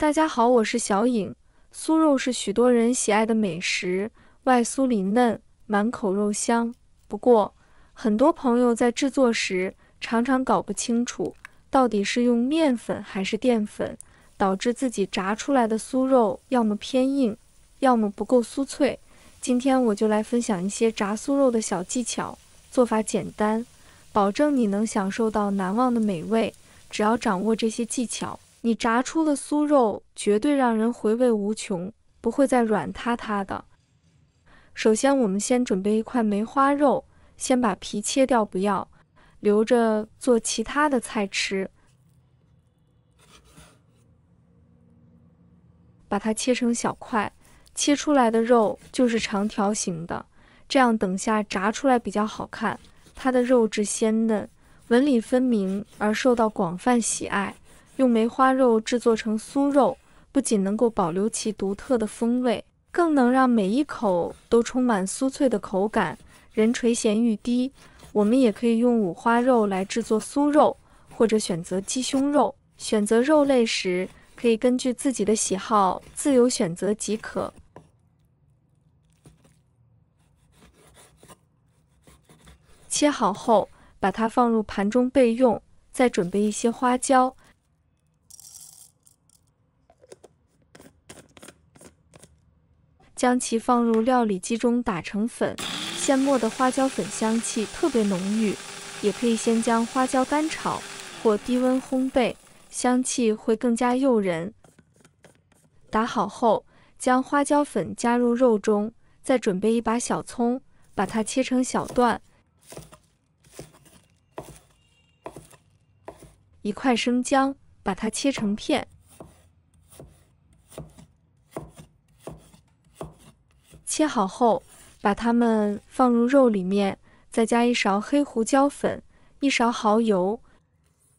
大家好，我是小颖。酥肉是许多人喜爱的美食，外酥里嫩，满口肉香。不过，很多朋友在制作时常常搞不清楚到底是用面粉还是淀粉，导致自己炸出来的酥肉要么偏硬，要么不够酥脆。今天我就来分享一些炸酥肉的小技巧，做法简单，保证你能享受到难忘的美味。只要掌握这些技巧，你炸出的酥肉绝对让人回味无穷，不会再软塌塌的。首先，我们先准备一块梅花肉，先把皮切掉，不要留着做其他的菜吃。把它切成小块，切出来的肉就是长条形的，这样等下炸出来比较好看。它的肉质鲜嫩，纹理分明，而受到广泛喜爱。用梅花肉制作成酥肉，不仅能够保留其独特的风味，更能让每一口都充满酥脆的口感，人垂涎欲滴。我们也可以用五花肉来制作酥肉，或者选择鸡胸肉。选择肉类时，可以根据自己的喜好自由选择即可。切好后，把它放入盘中备用。再准备一些花椒，将其放入料理机中打成粉。现磨的花椒粉香气特别浓郁，也可以先将花椒干炒或低温烘焙，香气会更加诱人。打好后，将花椒粉加入肉中，再准备一把小葱，把它切成小段。一块生姜，把它切成片。切好后，把它们放入肉里面，再加一勺黑胡椒粉，一勺蚝油，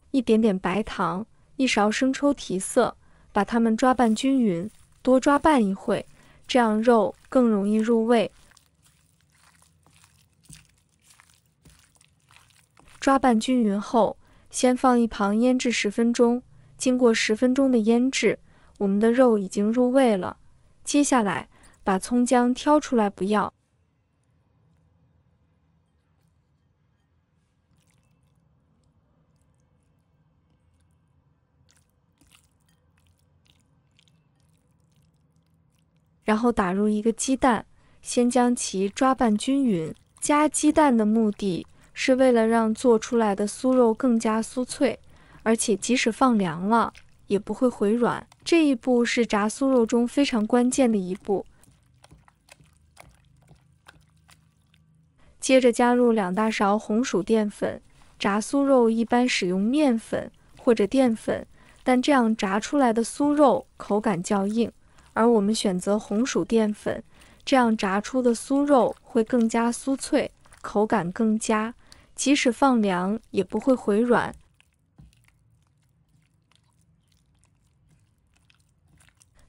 一点点白糖，一勺生抽提色，把它们抓拌均匀，多抓拌一会，这样肉更容易入味。抓拌均匀后，先放一旁腌制10分钟。经过10分钟的腌制，我们的肉已经入味了。接下来，把葱姜挑出来不要。然后打入一个鸡蛋，先将其抓拌均匀。加鸡蛋的目的是为了让做出来的酥肉更加酥脆，而且即使放凉了也不会回软。这一步是炸酥肉中非常关键的一步。接着加入2大勺红薯淀粉。炸酥肉一般使用面粉或者淀粉，但这样炸出来的酥肉口感较硬，而我们选择红薯淀粉，这样炸出的酥肉会更加酥脆，口感更佳，即使放凉也不会回软。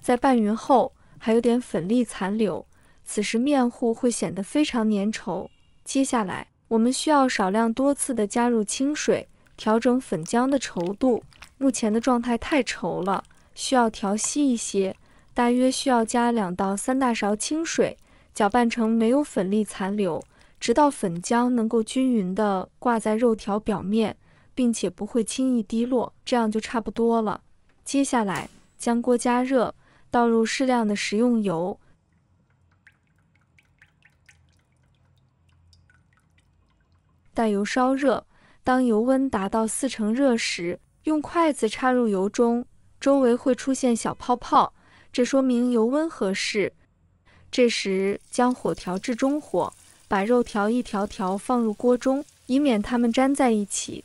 在拌匀后，还有点粉粒残留，此时面糊会显得非常粘稠。接下来，我们需要少量多次的加入清水，调整粉浆的稠度。目前的状态太稠了，需要调稀一些，大约需要加2到3大勺清水，搅拌成没有粉粒残留，直到粉浆能够均匀地挂在肉条表面，并且不会轻易滴落，这样就差不多了。接下来，将锅加热，倒入适量的食用油。待油烧热，当油温达到4成热时，用筷子插入油中，周围会出现小泡泡，这说明油温合适。这时将火调至中火，把肉条一条条放入锅中，以免它们粘在一起。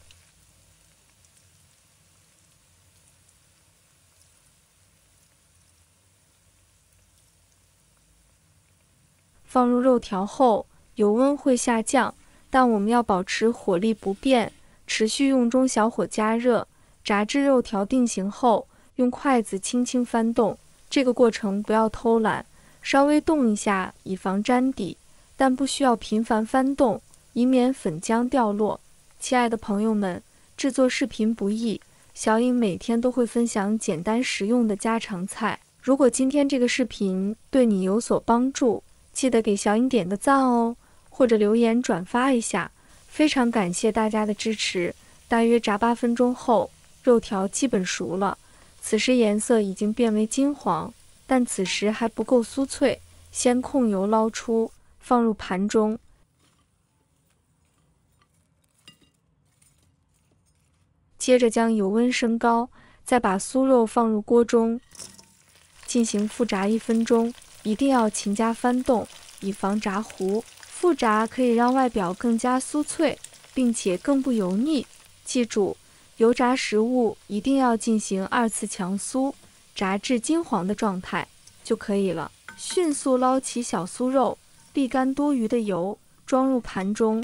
放入肉条后，油温会下降，但我们要保持火力不变，持续用中小火加热。炸至肉条定型后，用筷子轻轻翻动，这个过程不要偷懒，稍微动一下以防粘底，但不需要频繁翻动，以免粉浆掉落。亲爱的朋友们，制作视频不易，小颖每天都会分享简单实用的家常菜。如果今天这个视频对你有所帮助，记得给小颖点个赞哦，或者留言转发一下，非常感谢大家的支持。大约炸8分钟后，肉条基本熟了，此时颜色已经变为金黄，但此时还不够酥脆。先控油捞出，放入盘中。接着将油温升高，再把酥肉放入锅中，进行复炸1分钟，一定要勤加翻动，以防炸糊。复炸可以让外表更加酥脆，并且更不油腻。记住，油炸食物一定要进行2次强酥，炸至金黄的状态就可以了。迅速捞起小酥肉，沥干多余的油，装入盘中。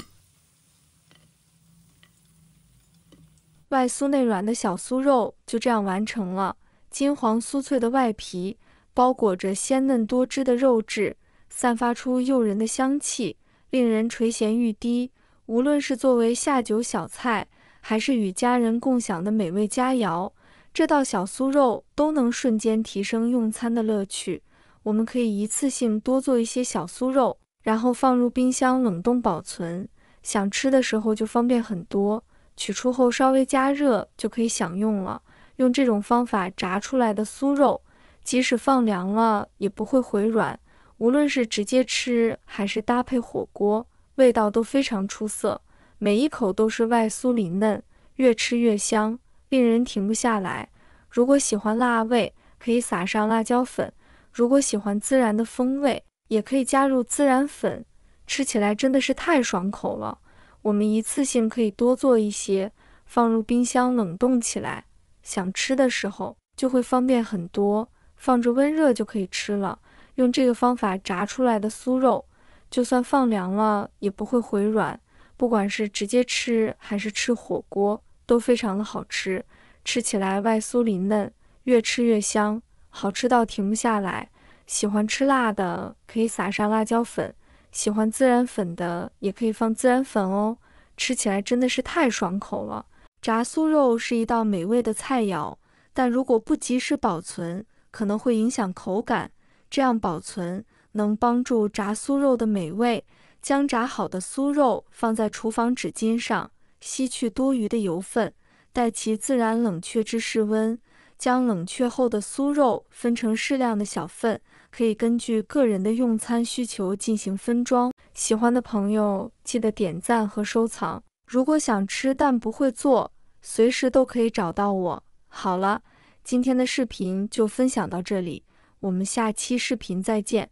外酥内软的小酥肉就这样完成了。金黄酥脆的外皮包裹着鲜嫩多汁的肉质，散发出诱人的香气，令人垂涎欲滴。无论是作为下酒小菜，还是与家人共享的美味佳肴，这道小酥肉都能瞬间提升用餐的乐趣。我们可以一次性多做一些小酥肉，然后放入冰箱冷冻保存，想吃的时候就方便很多。取出后稍微加热就可以享用了。用这种方法炸出来的酥肉，即使放凉了也不会回软，无论是直接吃还是搭配火锅，味道都非常出色。每一口都是外酥里嫩，越吃越香，令人停不下来。如果喜欢辣味，可以撒上辣椒粉；如果喜欢孜然的风味，也可以加入孜然粉。吃起来真的是太爽口了。我们一次性可以多做一些，放入冰箱冷冻起来，想吃的时候就会方便很多，放着温热就可以吃了。用这个方法炸出来的酥肉，就算放凉了也不会回软，不管是直接吃还是吃火锅，都非常的好吃。吃起来外酥里嫩，越吃越香，好吃到停不下来。喜欢吃辣的可以撒上辣椒粉，喜欢孜然粉的也可以放孜然粉哦，吃起来真的是太爽口了。炸酥肉是一道美味的菜肴，但如果不及时保存，可能会影响口感。这样保存能帮助炸酥肉的美味。将炸好的酥肉放在厨房纸巾上，吸去多余的油分，待其自然冷却至室温。将冷却后的酥肉分成适量的小份，可以根据个人的用餐需求进行分装。喜欢的朋友记得点赞和收藏。如果想吃但不会做，随时都可以找到我。好了，今天的视频就分享到这里，我们下期视频再见。